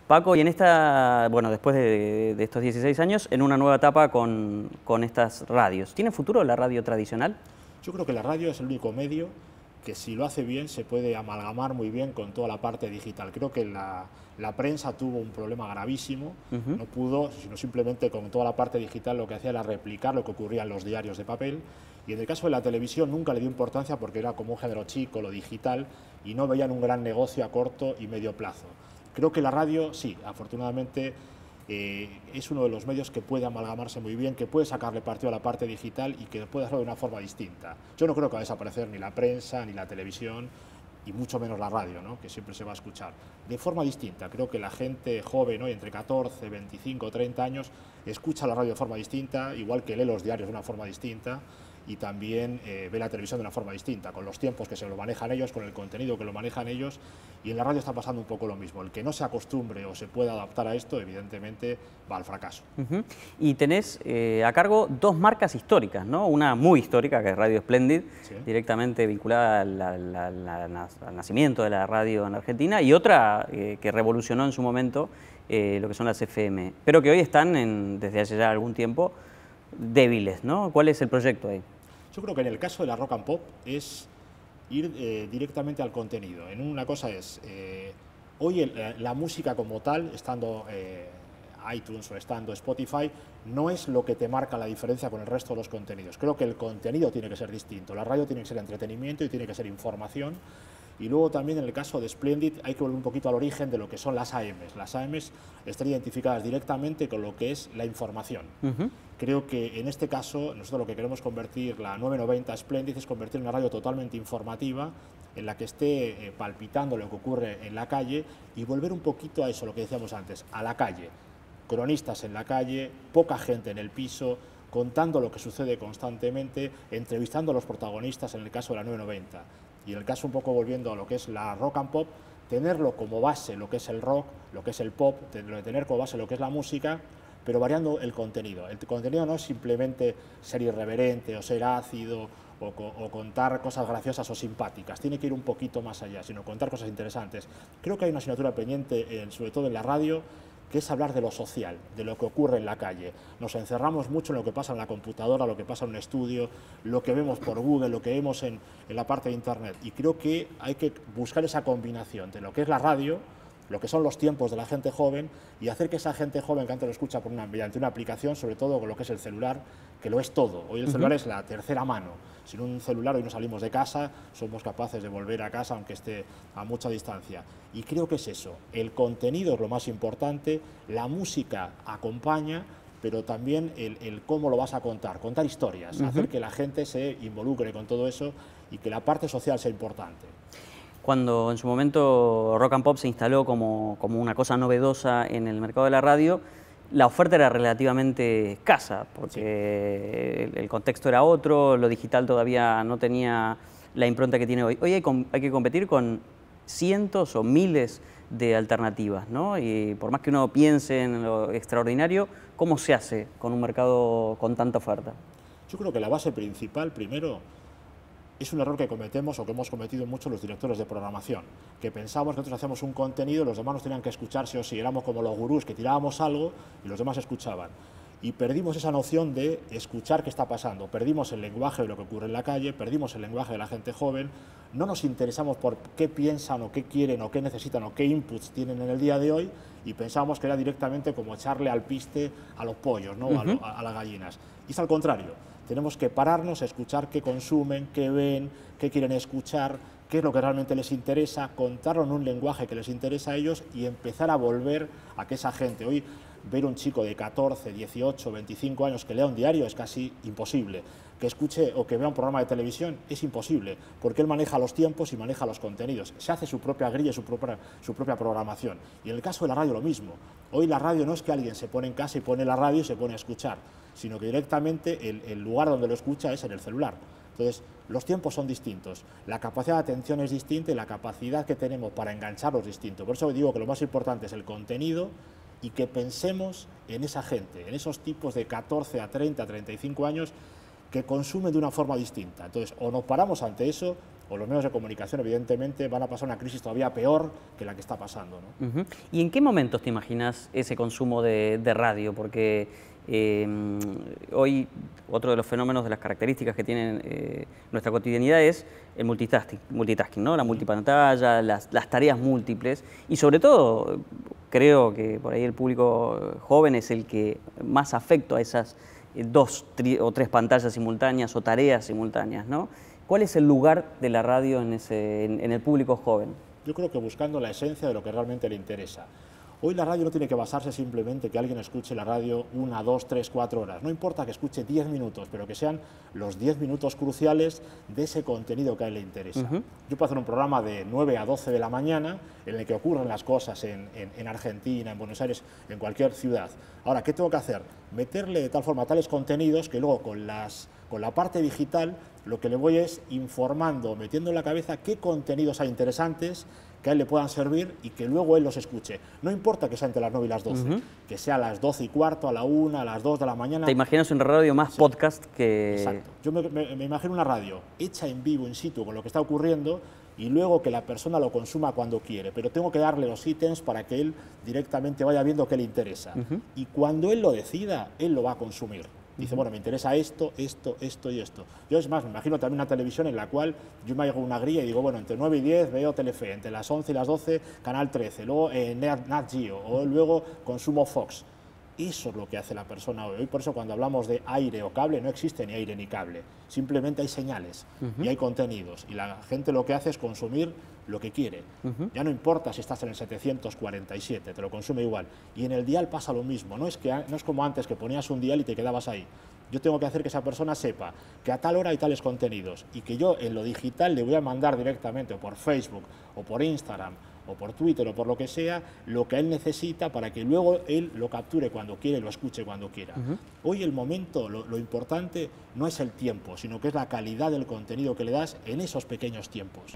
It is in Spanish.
Paco, y en esta, bueno, después de estos 16 años, en una nueva etapa con estas radios, ¿tiene futuro la radio tradicional? Yo creo que la radio es el único medio que, si lo hace bien, se puede amalgamar muy bien con toda la parte digital. Creo que la prensa tuvo un problema gravísimo, no pudo, sino simplemente con toda la parte digital lo que hacía era replicar lo que ocurría en los diarios de papel, y en el caso de la televisión nunca le dio importancia porque era como un género chico, lo digital, y no veían un gran negocio a corto y medio plazo. Creo que la radio, sí, afortunadamente, es uno de los medios que puede amalgamarse muy bien, que puede sacarle partido a la parte digital y que puede hacerlo de una forma distinta. Yo no creo que va a desaparecer ni la prensa, ni la televisión, y mucho menos la radio, ¿no?, que siempre se va a escuchar. De forma distinta, creo que la gente joven, hoy entre 14, 25, 30 años, escucha la radio de forma distinta, igual que lee los diarios de una forma distinta, y también ve la televisión de una forma distinta, con los tiempos que se lo manejan ellos, con el contenido que lo manejan ellos, y en la radio está pasando un poco lo mismo. El que no se acostumbre o se pueda adaptar a esto, evidentemente, va al fracaso. Y tenés a cargo dos marcas históricas, ¿no? Una muy histórica, que es Radio Splendid, ¿Sí? directamente vinculada al nacimiento de la radio en Argentina, y otra que revolucionó en su momento lo que son las FM, pero que hoy están, desde hace ya algún tiempo, débiles, ¿no? ¿Cuál es el proyecto ahí? Yo creo que en el caso de la rock and pop es ir directamente al contenido. En una cosa es, hoy la música como tal, estando iTunes o estando Spotify, no es lo que te marca la diferencia con el resto de los contenidos. Creo que el contenido tiene que ser distinto. La radio tiene que ser entretenimiento y tiene que ser información. Y luego también en el caso de Splendid hay que volver un poquito al origen de lo que son las AMs. Las AMs están identificadas directamente con lo que es la información. Creo que en este caso nosotros lo que queremos convertir la 990 Splendid es convertir en una radio totalmente informativa, en la que esté palpitando lo que ocurre en la calle, y volver un poquito a eso, lo que decíamos antes, a la calle. Cronistas en la calle, poca gente en el piso, contando lo que sucede constantemente, entrevistando a los protagonistas en el caso de la 990. Y en el caso, un poco volviendo a lo que es la rock and pop, tenerlo como base lo que es el rock, lo que es el pop, tener como base lo que es la música, pero variando el contenido. El contenido no es simplemente ser irreverente o ser ácido o contar cosas graciosas o simpáticas, tiene que ir un poquito más allá, sino contar cosas interesantes. Creo que hay una asignatura pendiente, sobre todo en la radio, que es hablar de lo social, de lo que ocurre en la calle. Nos encerramos mucho en lo que pasa en la computadora, lo que pasa en un estudio, lo que vemos por Google, lo que vemos en la parte de Internet. Y creo que hay que buscar esa combinación de lo que es la radio, lo que son los tiempos de la gente joven, y hacer que esa gente joven que antes lo escucha mediante una aplicación, sobre todo con lo que es el celular, que lo es todo. Hoy el celular es la tercera mano. Sin un celular hoy no salimos de casa, somos capaces de volver a casa aunque esté a mucha distancia. Y creo que es eso, el contenido es lo más importante, la música acompaña, pero también el cómo lo vas a contar historias, hacer que la gente se involucre con todo eso y que la parte social sea importante. Cuando en su momento Rock and Pop se instaló como una cosa novedosa en el mercado de la radio, la oferta era relativamente escasa, porque el contexto era otro, lo digital todavía no tenía la impronta que tiene hoy. Hoy hay que competir con cientos o miles de alternativas, ¿no? Y por más que uno piense en lo extraordinario, ¿cómo se hace con un mercado con tanta oferta? Yo creo que la base principal, primero, es un error que cometemos o que hemos cometido muchos los directores de programación, que pensamos que nosotros hacíamos un contenido y los demás nos tenían que escuchar sí o sí. Éramos como los gurús que tirábamos algo y los demás escuchaban. Y perdimos esa noción de escuchar qué está pasando. Perdimos el lenguaje de lo que ocurre en la calle, perdimos el lenguaje de la gente joven, no nos interesamos por qué piensan o qué quieren o qué necesitan o qué inputs tienen en el día de hoy, y pensábamos que era directamente como echarle al piste a los pollos, ¿no? a las gallinas. Y es al contrario. Tenemos que pararnos a escuchar qué consumen, qué ven, qué quieren escuchar, qué es lo que realmente les interesa, contarlo en un lenguaje que les interesa a ellos y empezar a volver a que esa gente, hoy ver un chico de 14, 18, 25 años que lea un diario es casi imposible, que escuche o que vea un programa de televisión es imposible, porque él maneja los tiempos y maneja los contenidos, se hace su propia grilla, su propia programación. Y en el caso de la radio lo mismo. Hoy la radio no es que alguien se pone en casa y pone la radio y se pone a escuchar, sino que directamente el lugar donde lo escucha es en el celular. Entonces, los tiempos son distintos, la capacidad de atención es distinta y la capacidad que tenemos para engancharlos es distinto. Por eso digo que lo más importante es el contenido y que pensemos en esa gente, en esos tipos de 14 a 30, 35 años que consumen de una forma distinta. Entonces, o nos paramos ante eso o los medios de comunicación, evidentemente, van a pasar una crisis todavía peor que la que está pasando, ¿no? ¿Y en qué momentos te imaginas ese consumo de radio? Porque hoy otro de los fenómenos, de las características que tiene nuestra cotidianidad es el multitasking, ¿no? La multipantalla, las tareas múltiples y sobre todo creo que por ahí el público joven es el que más afecta a esas 2 o 3 pantallas simultáneas o tareas simultáneas, ¿no? ¿Cuál es el lugar de la radio en el público joven? Yo creo que buscando la esencia de lo que realmente le interesa. Hoy la radio no tiene que basarse simplemente que alguien escuche la radio 1, 2, 3, 4 horas. No importa que escuche 10 minutos, pero que sean los 10 minutos cruciales de ese contenido que a él le interesa. Yo puedo hacer un programa de 9 a 12 de la mañana en el que ocurren las cosas en Argentina, en Buenos Aires, en cualquier ciudad. Ahora, ¿qué tengo que hacer? Meterle de tal forma tales contenidos que luego con la parte digital lo que le voy es informando, metiendo en la cabeza qué contenidos hay interesantes que a él le puedan servir y que luego él los escuche. No importa que sea entre las 9 y las 12, que sea a las 12 y cuarto, a la 1, a las 2 de la mañana. ¿Te imaginas una radio más podcast que...? Exacto. Yo me imagino una radio hecha en vivo, in situ, con lo que está ocurriendo y luego que la persona lo consuma cuando quiere. Pero tengo que darle los ítems para que él directamente vaya viendo qué le interesa. Y cuando él lo decida, él lo va a consumir. Dice, bueno, me interesa esto, esto, esto y esto. Yo, es más, me imagino también una televisión en la cual yo me hago una grilla y digo, bueno, entre 9 y 10 veo Telefe, entre las 11 y las 12 Canal 13, luego Nat Geo, o luego consumo Fox. Eso es lo que hace la persona hoy. Por eso cuando hablamos de aire o cable, no existe ni aire ni cable. Simplemente hay señales y hay contenidos. Y la gente lo que hace es consumir lo que quiere. Ya no importa si estás en el 747, te lo consume igual. Y en el dial pasa lo mismo. No es como antes que ponías un dial y te quedabas ahí. Yo tengo que hacer que esa persona sepa que a tal hora hay tales contenidos y que yo en lo digital le voy a mandar directamente o por Facebook o por Instagram o por Twitter o por lo que sea, lo que él necesita para que luego él lo capture cuando quiere y lo escuche cuando quiera. Hoy el momento, lo importante no es el tiempo, sino que es la calidad del contenido que le das en esos pequeños tiempos.